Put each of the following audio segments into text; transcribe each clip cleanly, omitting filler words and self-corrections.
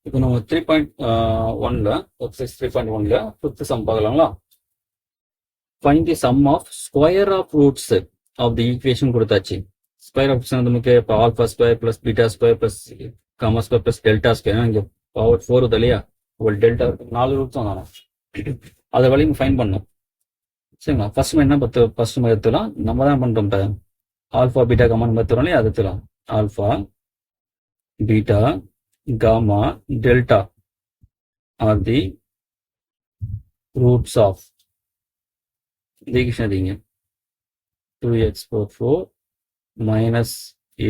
இப்போ நம்ம 3.1ல எக்ஸசைஸ் 3.1ல ஃபிஃப்த் சம் பார்க்கலாங்களா? Find the sum of square of roots of the equation கொடுத்தாச்சு. ஸ்கொயர் ஆஃப் நமக்கு இப்போ alpha square plus beta square plus gamma square plus delta square, இங்கே பவர் 4 வருது இல்லையா? ஒரு டெல்டா 4 ரூட்ஸ் தான் அதை வழியும் ஃபைன் பண்ணணும். சரிங்களா? ஃபர்ஸ்ட் என்ன ஃபர்ஸ்ட் நம்ம எடுத்துலாம், நம்ம தான் பண்ணுறோம் ஆல்ஃபா பீட்டா காமான்னு எடுத்துறோம் இல்லையா? அது எடுத்துலாம். Alpha beta gamma delta are the roots of the equation. 2x power 4 minus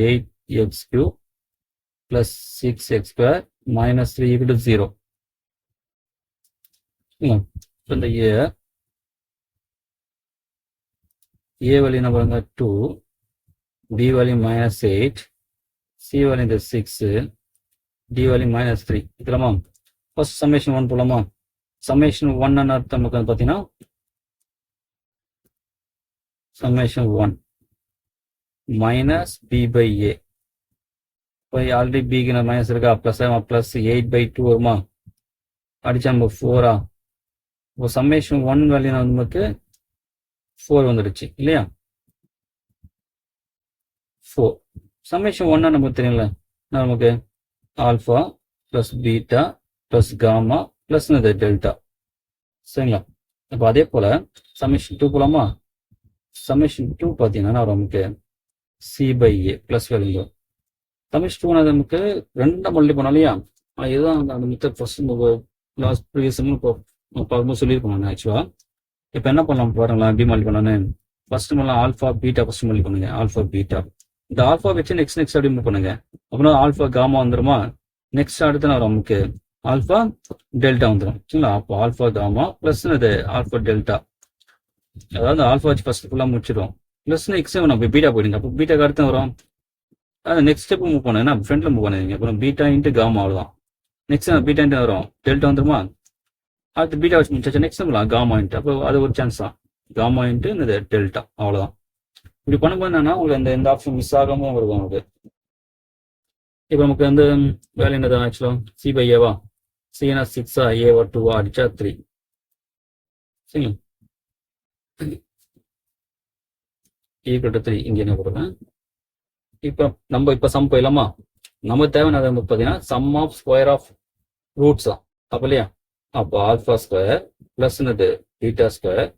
8x cube plus 6x square minus 3 equal to 0. From the a value number 2, b value minus 8, c value 6, d value minus 3. இதெல்லாமா first summation 1 போலாமா? Summation 1 அர்த்தம் நமக்கு பார்த்தீங்கன்னா summation 1 minus b by a. இப்போ already பிக்கு minus இருக்கா? Plus 8/2 வருமா? அடிச்சா நம்ம 4ஆ? இப்போ சம்மேஷன் 1 வேல்யூ நமக்கு 4 வந்துடுச்சு இல்லையா? 4 சம்மேஷன் 1 நமக்கு தெரியல, நமக்கு alpha plus beta plus gamma plus delta. சரிங்களா? இப்போ அதே போல சம்மேஷன் 2 போலாமா? சம்மேஷன் 2 பார்த்தீங்கன்னா நமக்கு C by A plus value. Summation 2 நமக்கு 2 மல்டி பண்ணோம் இல்லையா? இதுதான் அந்த மெத்தட் ஃபர்ஸ்ட் லாஸ்ட் ப்ரீவியஸ் பார்க்கும்போது சொல்லியிருக்கோம். ஆக்சுவலாக இப்போ என்ன பண்ணலாம் பாருங்களா? எப்படி மல்டி பண்ணணும்? ஃபர்ஸ்ட் பண்ணலாம் ஆல்ஃபா பீட்டா ஃபர்ஸ்ட் மல்டி பண்ணுங்க. ஆல்ஃபா பீட்டா இந்த ஆல்ஃபா வச்சு நெக்ஸ்ட் அப்படி மூவ் பண்ணுங்க. அப்படின்னா ஆல்ஃபா காமா வந்துருமா? நெக்ஸ்ட் அடுத்து நமக்கு ஆல்ஃபா டெல்டா வந்துடும். சரிங்களா? அப்போ ஆல்ஃபா காமா பிளஸ் இது ஆல்ஃபா டெல்டா, அதாவது ஆல்ஃபா வச்சு ஃபர்ஸ்ட் ஃபுல்லாக முடிச்சிடும். பிளஸ் நெக்ஸ்ட் நம்ம பீட்டா போயிடுங்க. அப்போ பீட்டாக்கு அடுத்து வரும், அது நெக்ஸ்ட் ஸ்டெப் மூவ் பண்ணுங்க. ஃப்ரண்ட்ல மூவ் பண்ணுவீங்க. அப்புறம் பீட்டா இன்ட்டு காமா அவ்வளோதான். நெக்ஸ்ட் பீட்டா இன்ட்டு வரும், டெல்டா வந்துருமா? அடுத்து பீட்டா வச்சு முடிச்சாச்சு. நெக்ஸ்ட் பண்ணலாம் காமா இன்ட்டு. அப்போ அது ஒரு சான்ஸ் தான், காமா இன்ட்டு இந்த டெல்டா, அவ்வளோதான். இப்படி பண்ணும்போது என்னன்னா உங்களுக்கு இந்த ஆப்ஷன் மிஸ் ஆகாம இருக்கும் உங்களுக்கு. இப்போ நமக்கு வந்து வேலை என்னது? ஆக்சுவலா சி பை ஏவா? சினா 6ஆ, ஏவா 2ஆ, அடிச்சா 3. சரிங்களா? ஈக்குவல் டு 3 இங்கே என்ன கொடுப்பேன். இப்போ நம்ம சம் போயிடலாமா? நமக்கு தேவையான பார்த்தீங்கன்னா sum of square of roots தான். அப்போ இல்லையா? அப்போ alpha square plus beta square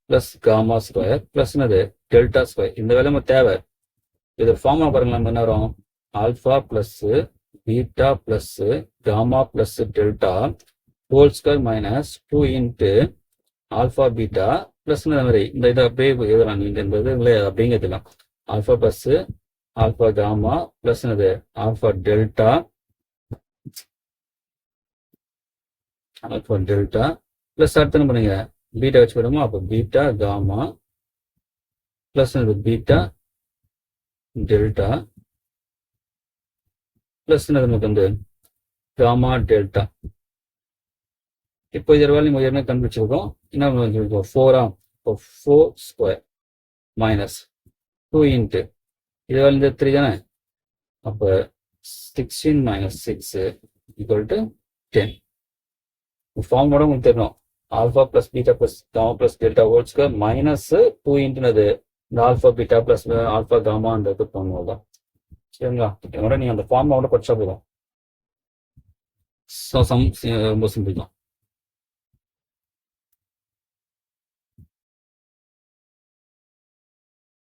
plus gamma square plus delta square. இந்த வேலை நமக்கு தேவை. இது ஃபார்முலா பாருங்களா? நம்ம என்ன வரும்? Alpha plus beta plus gamma plus delta whole square minus 2 into alpha beta plus மாதிரி இந்த இதை அப்படியே எழுதலாம். இந்த அப்படிங்கிறதுலாம் alpha plus alpha gamma plus alpha delta plus அடுத்து என்ன பண்ணுங்க? பீட்டா வச்சு போடுமா? அப்போ beta gamma plus beta delta plus நமக்கு வந்து காமா டெல்டா. இப்போ இதோட வேலை நம்ம ஏற்கனவே கண்டுபிடிச்சிருக்கோம். என்ன 4ஆ? இப்போ 4 ஸ்கொயர் மைனஸ் 2 இன்ட்டு இது வேலை 3 தானே? அப்போ 16 மைனஸ் 6 ஈக்குவல் டு 10. ஃபார்மோட உங்களுக்கு தெரியணும். Alpha plus beta plus gamma plus delta whole square minus 2 இன்ட்டுனது இந்த ஆல்ஃபா பீட்டா பிளஸ் ஆல்ஃபா காமான்றது ஃபார்முலா தான். சரிங்களா? இதோட நீங்கள் அந்த ஃபார்முலாவோட படிச்சா போதும். ஸோ சம் ரொம்ப சிம்பிள் தான்.